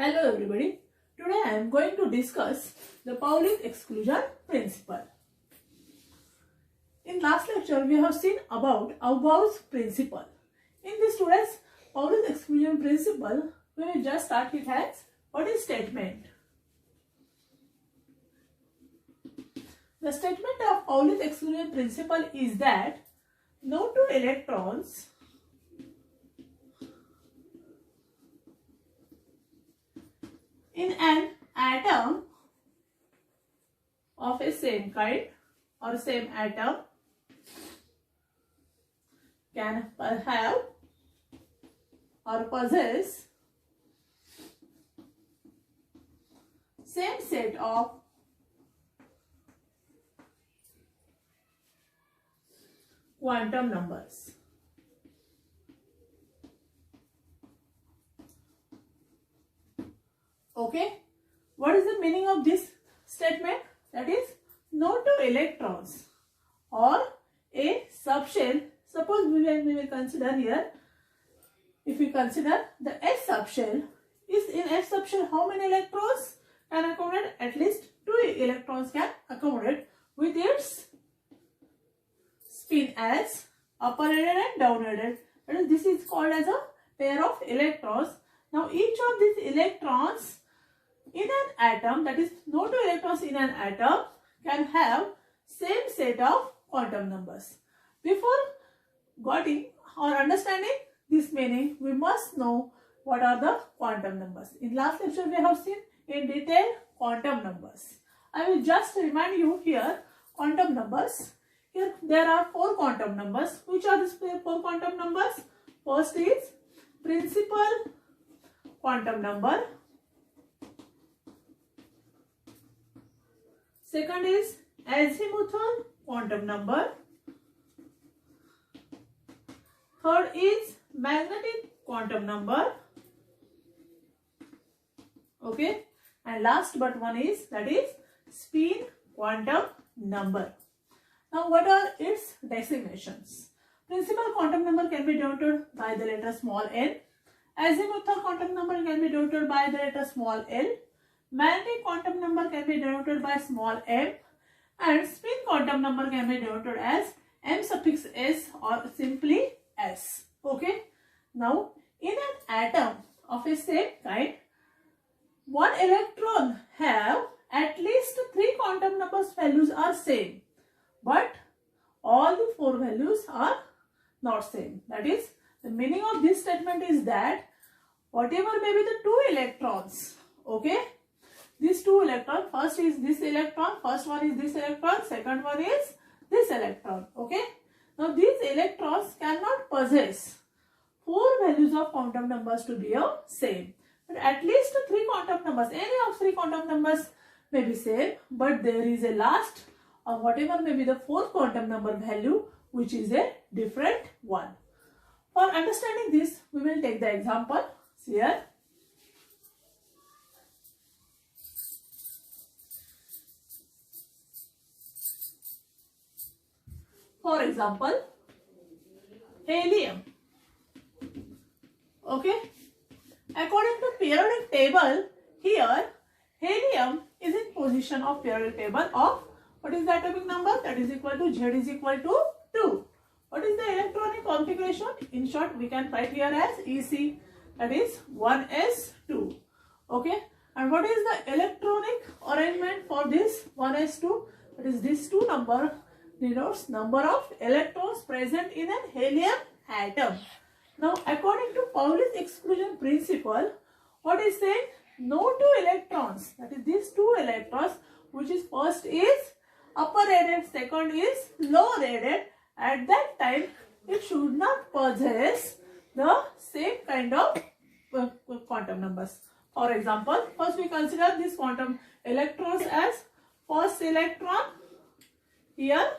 Hello everybody. Today I am going to discuss the Pauli's exclusion principle. In last lecture we have seen about Aufbau's principle. In this today's Pauli's exclusion principle, we will just start it as what is statement. The statement of Pauli's exclusion principle is that no two electrons in an atom of a same kind or same atom can have or possess same set of quantum numbers. Okay, what is the meaning of this statement? That is, no two electrons or a subshell. Suppose we will consider here, if we consider the S subshell, is in S subshell how many electrons can accommodate? At least 2 electrons can accommodate with its spin as upper-ended and down-ended. This is called as a pair of electrons. Now each of these electrons in an atom, that is no two electrons in an atom, can have same set of quantum numbers. Before getting or understanding this meaning, we must know what are the quantum numbers. In last lecture we have seen in detail quantum numbers. I will just remind you here quantum numbers. Here there are 4 quantum numbers. Which are these 4 quantum numbers? First is principal quantum number. Second is azimuthal quantum number. Third is magnetic quantum number. Okay. And last but one is, that is spin quantum number. Now what are its designations? Principal quantum number can be denoted by the letter small n. Azimuthal quantum number can be denoted by the letter small l. Magnetic quantum number can be denoted by small m, and spin quantum number can be denoted as m suffix s or simply s. Okay. Now in an atom of a same kind, one electron have at least 3 quantum numbers values are same, but all the 4 values are not same. That is, the meaning of this statement is that whatever may be the 2 electrons, okay, these 2 electrons, first is this electron, first one is this electron, second one is this electron. Okay. Now these electrons cannot possess 4 values of quantum numbers to be same. But at least 3 quantum numbers, any of 3 quantum numbers may be same, but there is a last or whatever may be the 4th quantum number value which is a different one. For understanding this, we will take the example here. For example, helium. Okay. According to periodic table, here helium is in position of periodic table of, what is the atomic number? That is equal to Z is equal to 2. What is the electronic configuration? In short, we can write here as EC, that is 1s2. Okay. And what is the electronic arrangement for this 1s2? That is this 2 number denotes number of electrons present in an helium atom. Now according to Pauli's exclusion principle, what is saying? No 2 electrons, that is these 2 electrons, which is first is upper rated, second is lower rated, at that time it should not possess the same kind of quantum numbers. For example, first we consider these quantum electrons as first electron here,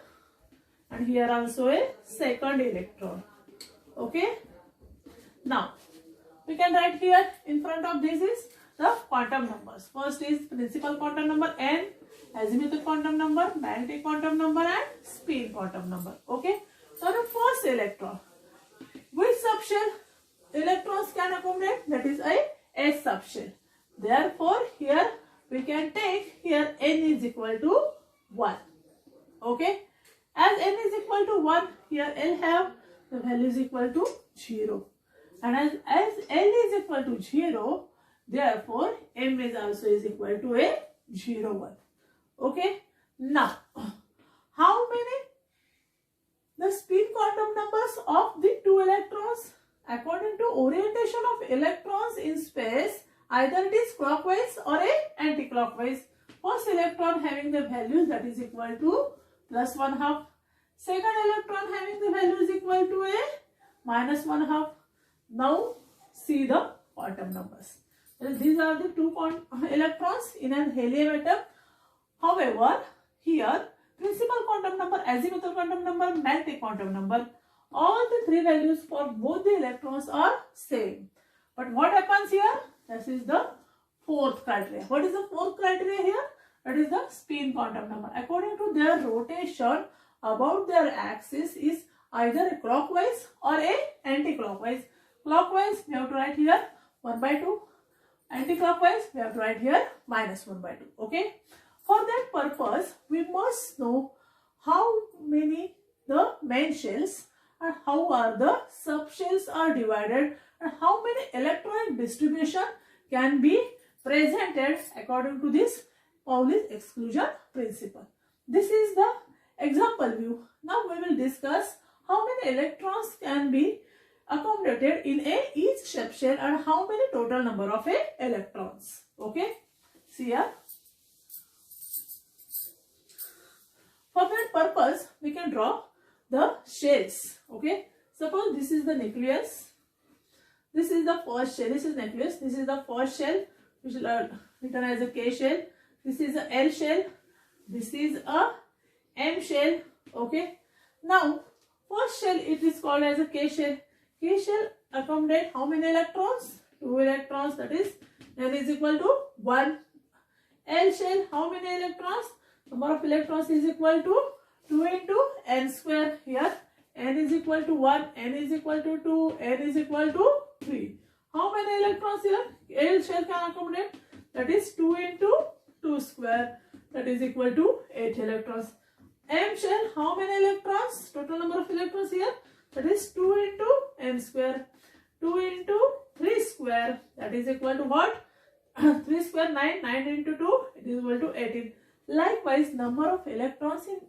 and here also a second electron. Okay. Now we can write here in front of this is the quantum numbers. First is principal quantum number n, azimuthal quantum number, magnetic quantum number, and spin quantum number. Okay. So the first electron, which subshell electrons can accommodate? That is a S subshell. Therefore, here we can take here n is equal to 1. Okay. As n is equal to 1, here L have the value is equal to 0. And as L is equal to 0, therefore M is also is equal to a 0, 1. Okay. Now, how many the spin quantum numbers of the two electrons? According to orientation of electrons in space, either it is clockwise or a anti-clockwise. First electron having the values that is equal to plus 1/2. Second electron having the value is equal to a minus 1/2. Now see the quantum numbers. These are the two electrons in an helium atom. However, here principal quantum number, azimuthal quantum number, magnetic quantum number, all the three values for both the electrons are same. But what happens here? This is the fourth criteria. What is the fourth criteria here? That is the spin quantum number. According to their rotation about their axis is either clockwise or a anti-clockwise. Clockwise we have to write here 1/2. Anti-clockwise we have to write here minus 1/2. Okay. For that purpose, we must know how many the main shells and how are the subshells are divided and how many electronic distribution can be presented according to this Pauli's exclusion principle. This is the example view. Now we will discuss how many electrons can be accommodated in each subshell and how many total number of electrons. Okay. See here. For that purpose, we can draw the shells. Okay. Suppose this is the nucleus. This is the first shell. This is nucleus. This is the first shell, which is written as a K shell. This is a L shell. This is a M shell. Okay. Now, first shell it is called as a K shell. K shell accommodate how many electrons? 2 electrons. That is N is equal to 1. L shell how many electrons? Number of electrons is equal to 2 into n square. Here n is equal to 1, n is equal to 2, n is equal to 3. How many electrons here? L shell can accommodate. That is 2 into 2 square. That is equal to 8 electrons. M shell how many electrons? Total number of electrons here. That is 2 into n square. 2 into 3 square. That is equal to what? 3 square 9. 9 into 2. It is equal to 18. Likewise, number of electrons in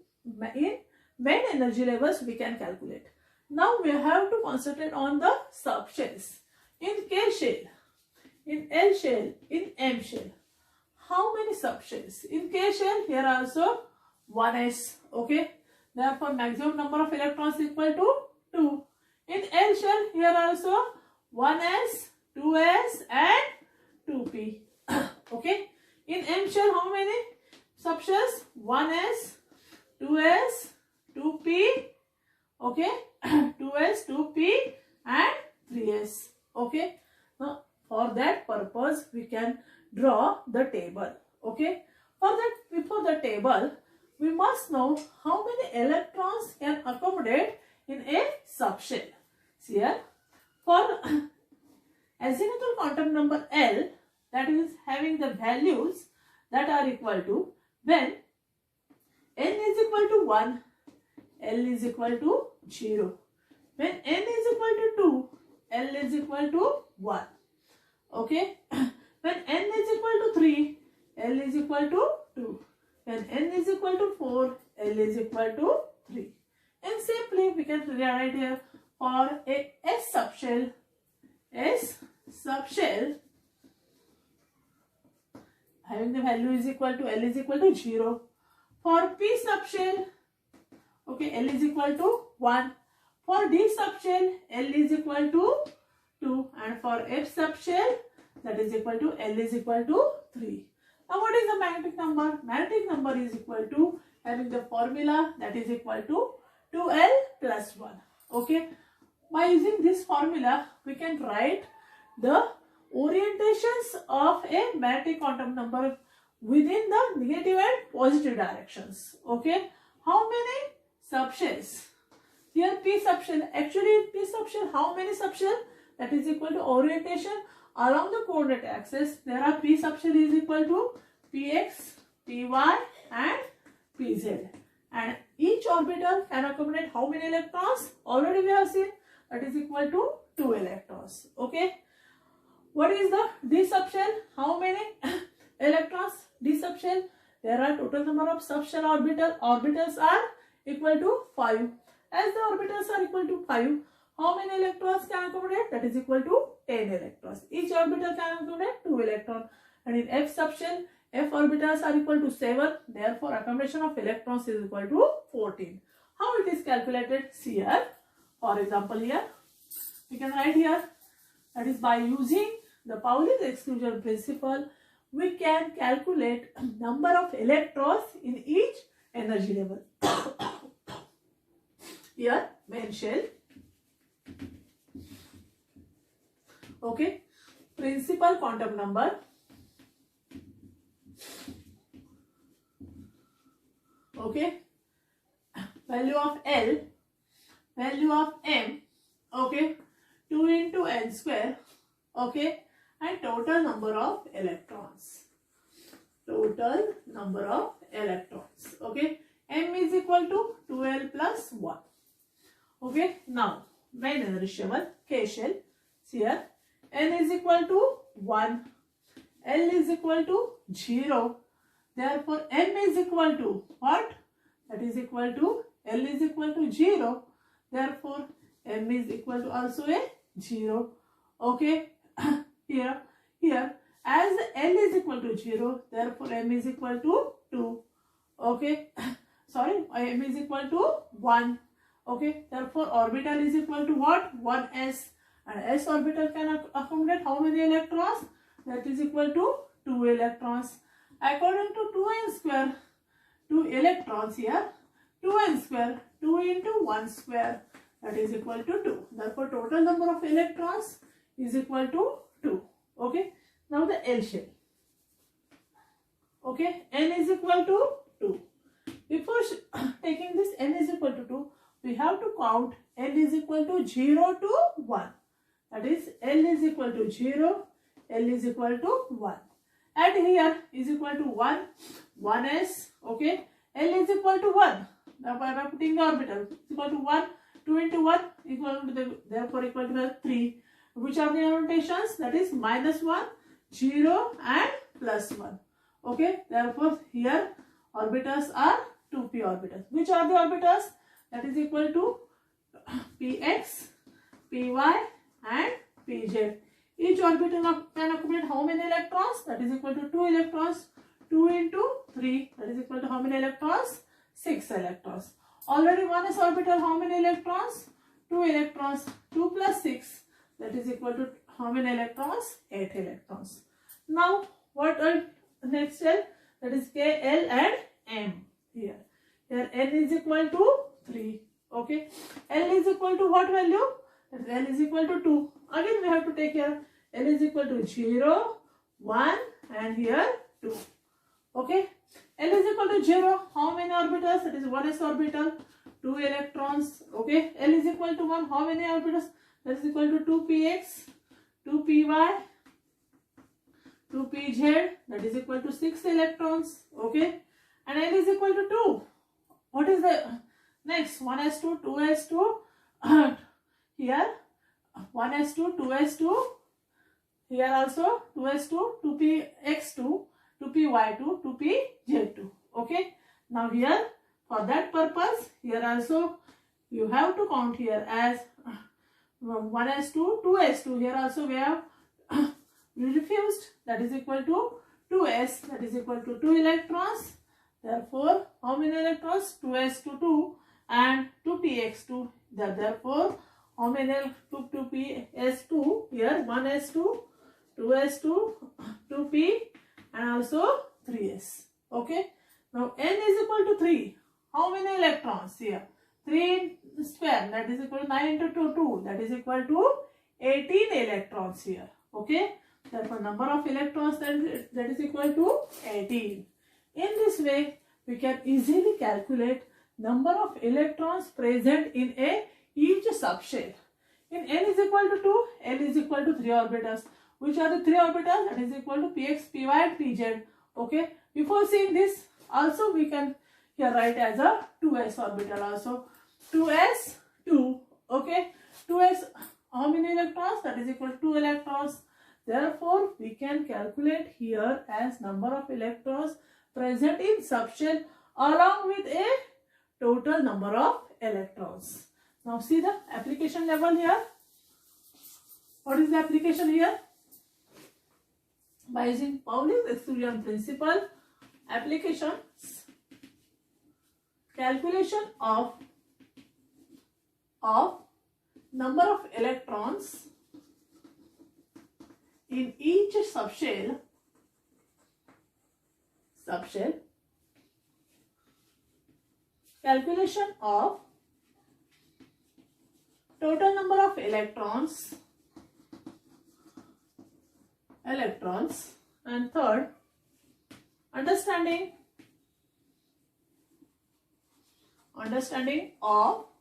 main energy levels we can calculate. Now we have to concentrate on the subshells. In K shell, in L shell, in M shell, how many subshells? In K shell, here also 1s. Okay. Therefore, maximum number of electrons equal to 2. In L shell, here also 1s, 2s and 2p. Okay. In M shell, how many subshells? 1s, 2s, 2p, okay, 2s, 2p and 3s. Okay. Now, for that purpose, we can draw the table. Okay. For that, before the table, we must know how many electrons can accommodate in a subshell. See here, for azimuthal quantum number L, that is having the values that are equal to when n is equal to 1, L is equal to 0. When n is equal to 2, L is equal to 1. Okay. When n is equal to 3, L is equal to 2. When n is equal to 4, L is equal to 3. And simply we can write here for a S subshell having the value is equal to L is equal to 0. For P subshell, okay, L is equal to 1. For D subshell, L is equal to 2. And for F subshell, that is equal to L is equal to 3. Now what is the magnetic number? Magnetic number is equal to having the formula that is equal to 2L plus 1. Okay. By using this formula, we can write the orientations of a magnetic quantum number within the negative and positive directions. Okay. How many subshells? Here P subshell. Actually P subshell, how many subshell? That is equal to orientation along the coordinate axis there are p subshell is equal to px, py and pz, and each orbital can accommodate how many electrons? Already we have seen that is equal to 2 electrons. Okay. What is the d subshell? How many electrons d subshell? There are total number of subshell orbitals are equal to 5. As the orbitals are equal to 5, how many electrons can accommodate? That is equal to 10 electrons. Each orbital can accommodate 2 electrons. And in f subshell, f orbitals are equal to 7. Therefore, accommodation of electrons is equal to 14. How it is calculated? See here. For example, here we can write here. That is by using the Pauli's exclusion principle, we can calculate number of electrons in each energy level. Here, main shell. Okay. Principal quantum number. Okay. Value of L. Value of M. Okay. 2 into n square. Okay. And total number of electrons. Total number of electrons. Okay. M is equal to 2L plus 1. Okay. Now, main energy level, K shell. See here. N is equal to 1. L is equal to 0. Therefore, M is equal to what? That is equal to L is equal to 0. Therefore, M is equal to also a 0. Okay. Here, as L is equal to 0, therefore M is equal to 2. Okay. Sorry, M is equal to 1. Okay. Therefore, orbital is equal to what? 1s. And s orbital can accommodate how many electrons? That is equal to 2 electrons. According to 2n square, 2 electrons here, 2n square, 2 into 1 square, that is equal to 2. Therefore, total number of electrons is equal to 2. Okay. Now the L shell. Okay. N is equal to 2. Before taking this n is equal to 2, we have to count L is equal to 0 to 1. That is L is equal to 0, L is equal to 1. And here is equal to 1, 1s. Okay. L is equal to 1. Now by putting the orbital, it's equal to 1, 2 into 1 equal to therefore equal to 3. Which are the annotations? That is minus 1, 0 and plus 1. Okay. Therefore, here orbitals are 2p orbitals. Which are the orbitals? That is equal to px, py and pz. Each orbital can accommodate how many electrons? That is equal to 2 electrons. 2 into 3. That is equal to how many electrons? 6 electrons. Already 1s orbital, how many electrons? 2 electrons. 2 plus 6. That is equal to how many electrons? 8 electrons. Now, what are next cell? That is K, L and M. Here N is equal to 3. Okay. L is equal to what value? That is L is equal to 2. Again, we have to take here. L is equal to 0, 1 and here 2. Okay. L is equal to 0. How many orbitals? That is 1s orbital, 2 electrons. Okay. L is equal to 1. How many orbitals? That is equal to 2px, 2py, 2pz. That is equal to 6 electrons. Okay. And L is equal to 2. What is the next? 1s2, 2s2. Here 1s2, 2s2. Here also 2s2, 2px2, 2py2, 2pz2. Okay. Now here for that purpose, here also you have to count here as 1s2, 2s2. Here also we have refused. That is equal to 2s. That is equal to 2 electrons. Therefore, how many electrons? 2s to 2 and 2px2. Therefore, how many 2ps2? Here 1s2, 2s2, 2p and also 3s. Okay. Now n is equal to 3. How many electrons here? 3 square, that is equal to 9 into 2, that is equal to 18 electrons here. Okay. Therefore, number of electrons that is equal to 18. In this way, we can easily calculate number of electrons present in each subshell. In n is equal to 2, L is equal to 3 orbitals. which are the 3 orbitals, that is equal to px, py and pz. Okay, before seeing this also we can here write as a 2s orbital also. 2s, 2. Okay, 2s, how many electrons? That is equal to 2 electrons. Therefore, we can calculate here as number of electrons present in subshell along with a total number of electrons. Now see the application level here. What is the application here? By using Pauli's exclusion principle, applications, calculation of number of electrons in each subshell, calculation of total number of electrons, and third, understanding of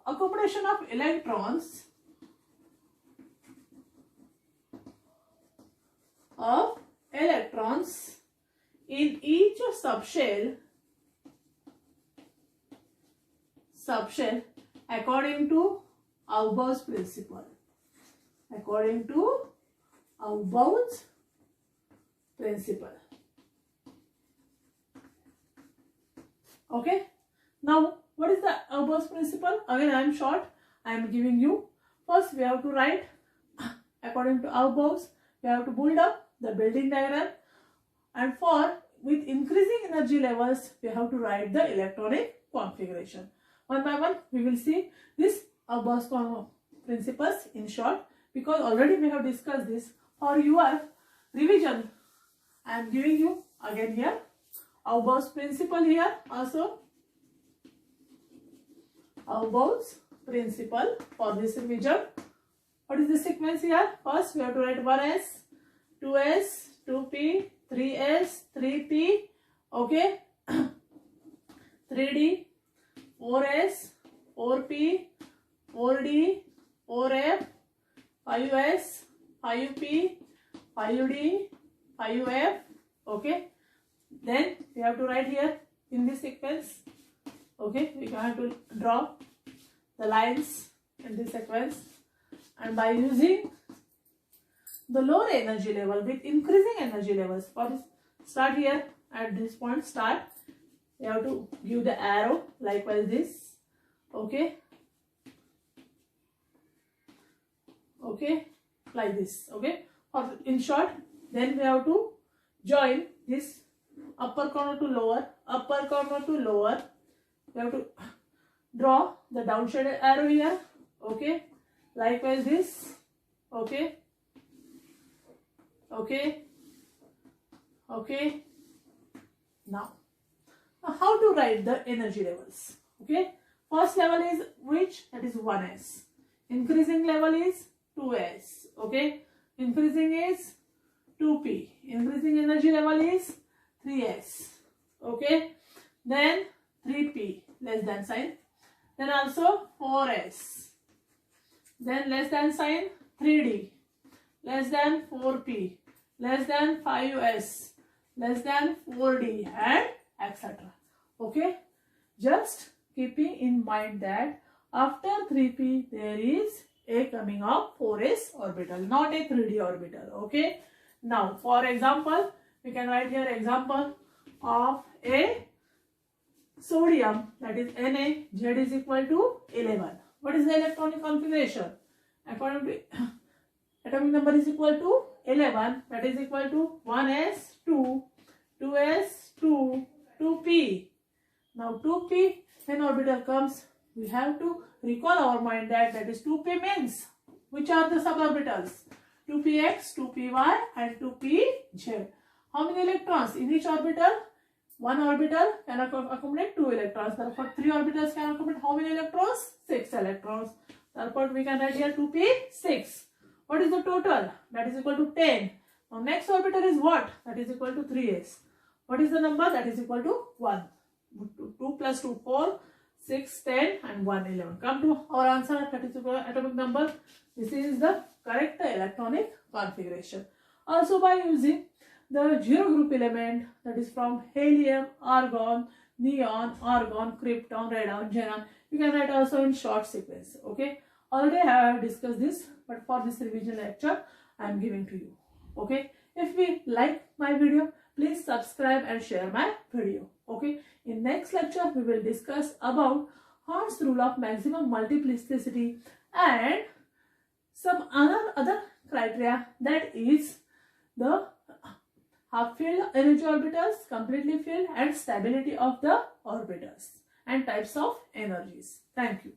accommodation of electrons in each subshell according to Aufbau's principle. Okay. Now, what is the Aufbau's principle? Again, I am short. I am giving you. First, we have to write according to Aufbau's. We have to build up the building diagram, and with increasing energy levels, we have to write the electronic configuration. One by one, we will see this Aufbau's principles in short, because already we have discussed this. For your revision, I am giving you again here Aufbau's principle here also. Aufbau's principle for this revision. What is the sequence here? First, we have to write 1s, 2s, 2p, 3s, 3p, okay, 3d, 4s, 4p, 4d, 4f, 5s, 5p, 5d, 5f, okay. Then we have to write here in this sequence, okay, we have to draw the lines in this sequence, and by using the lower energy level with increasing energy levels, for this, start here at this point, start, you have to give the arrow likewise this, okay, like this, okay. Or in short, then we have to join this upper corner to lower, we have to draw the downshaded arrow here, okay, likewise this, okay. Now how to write the energy levels? Okay, first level is which? That is 1s. Increasing level is 2s. Okay, increasing is 2p. Increasing energy level is 3s. Okay, then 3p less than sign. Then also 4s. Then less than sign 3d. Less than 4p. Less than 5s. Less than 4d and etc. Okay, just keeping in mind that after 3p there is a coming of 4s orbital, not a 3d orbital. Okay, now for example, we can write here example of a sodium, that is Na, Z is equal to 11. What is the electronic configuration? According to atomic number is equal to 11, that is equal to 1s2, 2s2, 2p. Now 2p, when orbital comes, we have to recall our mind that is 2p means which are the suborbitals? 2px, 2py and 2pz. How many electrons in each orbital? One orbital can accommodate 2 electrons. Therefore 3 orbitals can accommodate how many electrons? 6 electrons. Therefore we can write here 2p6. What is the total? That is equal to 10. Now next orbital is what? That is equal to 3s. What is the number? That is equal to 1. 2 plus 2, 4, 6, 10 and 1, 11. Come to our answer, that is equal to atomic number. This is the correct electronic configuration. Also by using the zero group element, that is from helium, argon, neon, argon, krypton, radon, xenon. You can write also in short sequence. Okay. Already I have discussed this, but for this revision lecture, I am giving to you. Okay. If we like my video, please subscribe and share my video. Okay. In next lecture, we will discuss about Hard's rule of maximum multiplicity and some other criteria, that is the half filled energy orbitals, completely filled, and stability of the orbitals and types of energies. Thank you.